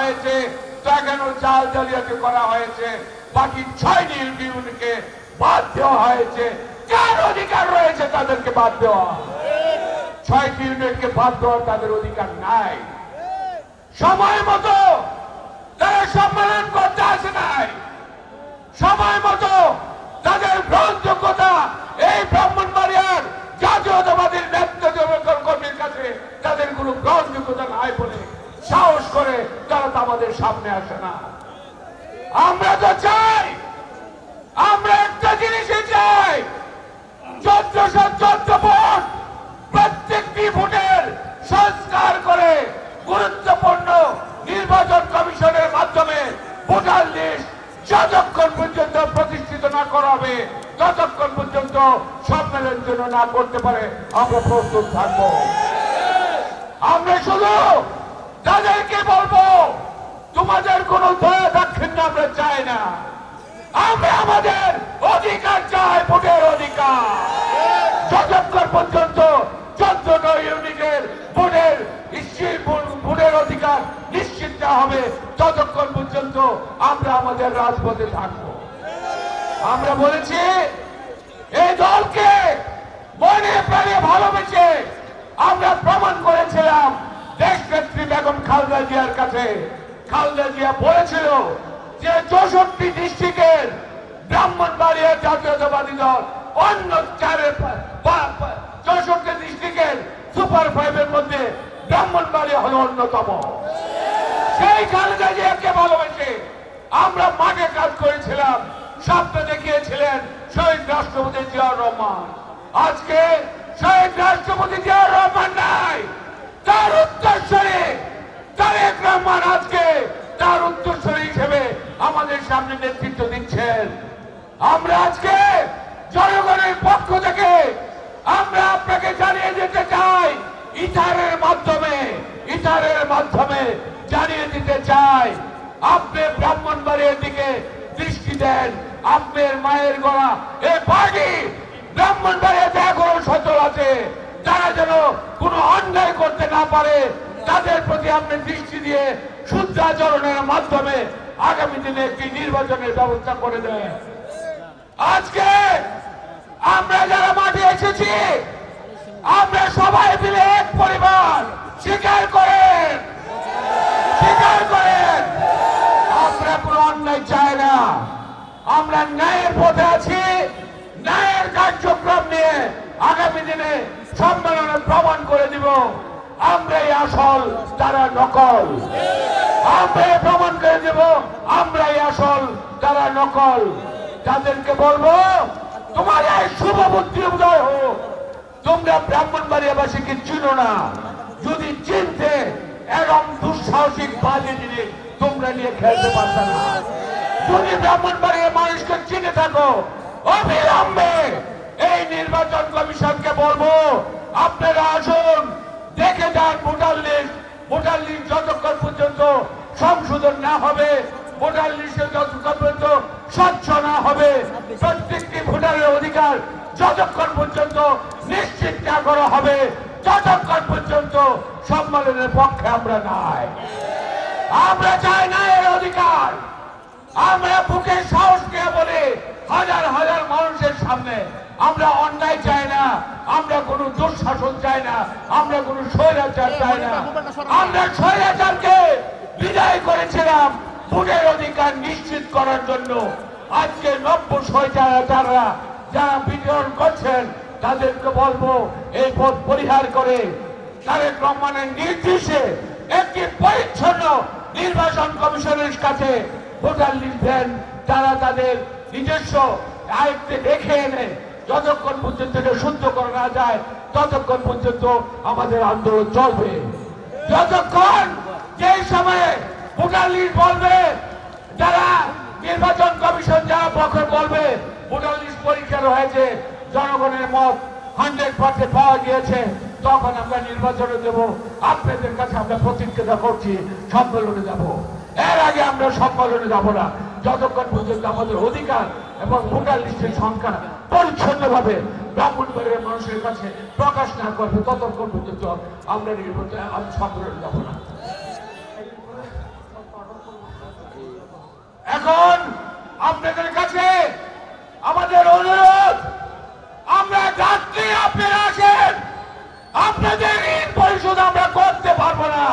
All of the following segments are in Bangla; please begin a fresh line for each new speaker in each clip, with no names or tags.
হয়েছে, দেখানো জাল জালিয়াতি করা হয়েছে, বাকি 6টি ইউনিয়নকে বাদ দেওয়া হয়েছে। কার অধিকার রয়েছে তাদেরকে বাদ দেওয়া? 6টি ইউনিয়নকে বাদ দেওয়ার তাদের অধিকার নাই। সময় মতো তারা সম্মেলন করতে আসে নাই, সময় মতো তাদের গ্রহণযোগ্যতা এই ব্রাহ্মণবাড়িয়ার জাতীয়তাবাদীর নেতৃত্ব কর্মীর কাছে তাদের কোনো গ্রহণযোগ্যতা নাই বলে সাহস করে তারা তো আমাদের সামনে আসে না। আমরা তো চাই, আমরা একটা জিনিসই চাই, 1414 ভোট প্রত্যেকটি ভোটের সংস্কার করে গুরুত্বপূর্ণ নির্বাচন কমিশনের মাধ্যমে ভোটার লিস্ট যতক্ষণ পর্যন্ত প্রতিষ্ঠিত না করা হবে ততক্ষণ পর্যন্ত সম্মেলন জন্য না করতে পারে আমরা প্রস্তুত থাকবো। আমরা শুধু তাদেরকে বলবো, তোমাদের কোন দয়া দাক্ষিণ্য আমরা চাই না, আমরা আমাদের অধিকার চাই, ভোটের অধিকার। যতক্ষণ পর্যন্ত 14 ইউনিটের ভোটের অধিকার নিশ্চিত না হবে ততক্ষণ পর্যন্ত আমরা আমাদের রাজপথে থাকবো। আমরা বলেছি এই দলকে মনে প্রাণে ভালোবেসে আমরা প্রমাণ করেছিলাম দেশনেত্রী বেগম খালেদা জিয়ার কাছে। খালেদা জিয়া বলেছিল যে 64 ডিস্ট্রিক্টের ব্রাহ্মণবাড়িয়া জাতীয়তাবাদী দল অন্য 64 ডিস্ট্রিক্টের সুপার 5-এর মধ্যে ব্রাহ্মণবাড়িয়া হলো অন্যতম। সেই খালেদা জিয়াকে ভালোবেসে আমরা মাঠে কাজ করেছিলাম, স্বপ্ন দেখিয়েছিলেন শহীদ রাষ্ট্রপতি জিয়াউর রহমান। আজকে শহীদ রাষ্ট্রপতি জিয়াউর রহমান নাই, তার উত্তরসূরি তারেক রহমান আজকে তার উত্তরসূরি হিসেবে আমাদের সামনে নেতৃত্ব দিচ্ছেন। আমরা আজকে জনগণের পক্ষ থেকে আমরা আপনাকে জানিয়ে দিতে চাই, ইথারের মাধ্যমে জানিয়ে দিতে চাই, আপনি ব্রাহ্মণবাড়িয়ার দিকে দৃষ্টি দেন। আপনার মায়ের গলা এই পার্টি ব্রাহ্মণবাড়িয়াতে এখনো সচল আছে, তারা যেন কোনো অন্যায় করতে না পারে তাদের প্রতি আপনি দৃষ্টি দিয়ে শুদ্ধাচরণের মাধ্যমে আগামী দিনে একটি নির্বাচনের ব্যবস্থা করে দেন। আজকে আমরা যারা মাঠে এসেছি আমরা সবাই মিলে এক পরিবার, স্বীকার করেন আমরা কোনো অন্যায় চাই না, আমরা ন্যায়ের পথে আছি। ন্যায়ের কার্যক্রম নিয়ে আগামী দিনে সম্মেলনে প্রমাণ করে দিব আমরাই আসল, তারা নকল। আমরা প্রমাণ করে দেব আমরাই আসল, তারা নকল। তাদেরকে বলবো তোমার এই শুভ বুদ্ধি উদয় হোক, তোমরা ব্রাহ্মণবাড়িয়াবাসীকে চিনো না, যদি চিনতে এরকম দুঃসাহসিক বাজে জিনিস তোমরা নিয়ে খেলতে পারবে না। যদি ব্রাহ্মণবাড়িয়া মানুষকে চিনে থাকো, অবিলম্বে এই নির্বাচন কমিশনকে বলবো আপনারা আসুন, দেখে যান ভোটার লিস্ট যতক্ষণ পর্যন্ত সংশোধন না হবে, ভোটার লিস্টে যতক্ষণ পর্যন্ত স্বচ্ছ না হবে, প্রত্যেকটি ভোটারের অধিকার যতক্ষণ পর্যন্ত নিশ্চিত না করা হবে ততক্ষণ পর্যন্ত সম্মেলনের পক্ষে আমরা নাই। আমরা চাই না এর অধিকার। আমরা বুকে সাহস নিয়ে বলি হাজার হাজার মানুষের সামনে আমরা অন্যায় চাই না, আমরা কোনো দুঃশাসন চাই না, আমরা কোনো স্বৈরাচার চাই না। আমরা স্বৈরাচারকে বিদায় করেছিলাম ভোটের অধিকার নিশ্চিত করার জন্য। আজকে নব্য স্বৈরাচাররা যারা বিতরণ করছেন তাদেরকে বলবো এই পথ পরিহার করে তারেক রহমানের নির্দেশে একটি পরিচ্ছন্ন নির্বাচন কমিশনের কাছে ভোটার লিস্ট দেন, তারা তাদের নিজস্ব আয়ত্তে রেখে এনে যতক্ষণ পর্যন্ত শুদ্ধ করা না যায় ততক্ষণ পর্যন্ত আমাদের আন্দোলন চলবে। যতক্ষণ যে সময়ে ভোটার লিস্ট বলবে, যারা নির্বাচন কমিশন যারা পক্ষে বলবে ভোটার লিস্ট পরীক্ষা হয়েছে, জনগণের মত 100% পাওয়া গিয়েছে, তখন আমরা নির্বাচনে দেব। আপনাদের কাছে আমরা প্রতিজ্ঞা করছি সম্মেলনে যাব। এর আগে আমরা সম্মেলনে যাব না যতক্ষণ পর্যন্ত আমাদের অধিকার এবং ভোটার লিস্টের সংখ্যা পরিচ্ছন্নভাবে ব্রাহ্মণবাড়িয়ার মানুষের কাছে প্রকাশ না করবে ততক্ষণ পর্যন্ত আমরা সম্মেলনে যাব না। এখন আপনাদের কাছে আমাদের অনুরোধ, আমরা যাচ্ছি, আপনারা আসেন। আপনাদের ঋণ পরিশোধ আমরা করতে পারবো না,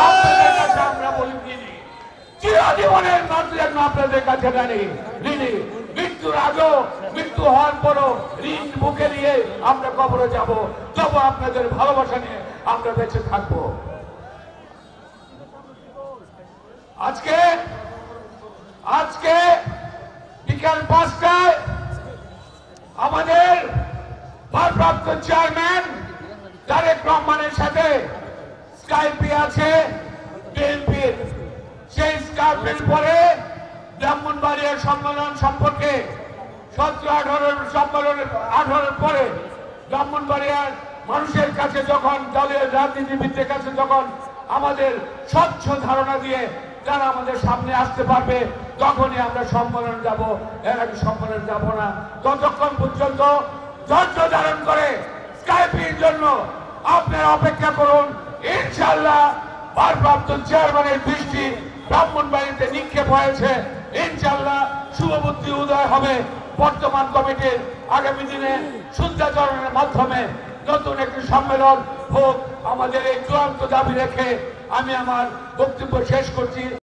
আপনাদের কাছে আমরা বলি ঋণী, চিরজীবনের জন্য আপনাদের কাছে ঋণী। মৃত্যুর আগেও, মৃত্যু হওয়ার পরও ঋণ বুকে নিয়ে আমরা কবরে যাব, তবু আপনাদের ভালোবাসা নিয়ে আমরা বেঁচে থাকবো। আজকে বিকাল 5টায় আমাদের ভারপ্রাপ্ত চেয়ারম্যান তারেক রহমানের সাথে স্কাইপে আছে বিএনপির। সেই স্কাইপের পরে ব্রাহ্মণবাড়িয়ার সম্মেলন সম্পর্কে 17-18 সম্মেলনের 18 পরে ব্রাহ্মণবাড়িয়ার মানুষের কাছে যখন, দলের রাজনীতিবিদদের কাছে যখন আমাদের স্বচ্ছ ধারণা দিয়ে যারা আমাদের সামনে আসতে পারবে, তখনই আমরা সম্মেলন যাব, এর আগে সম্মেলন যাব না। ততক্ষণ পর্যন্ত ধৈর্য ধারণ করে স্কাইপির জন্য আপনারা অপেক্ষা করুন। ইনশাআল্লাহ ভারপ্রাপ্ত চেয়ারম্যানের দৃষ্টি ব্রাহ্মণবাড়িতে নিক্ষেপ হয়েছে, ইনশাআল্লাহ শুভবুদ্ধি উদয় হবে। বর্তমান কমিটির আগামী দিনে শুদ্ধাচরণের মাধ্যমে নতুন একটি সম্মেলন হোক, আমাদের এই চূড়ান্ত দাবি রেখে আমি আমার বক্তব্য শেষ করছি।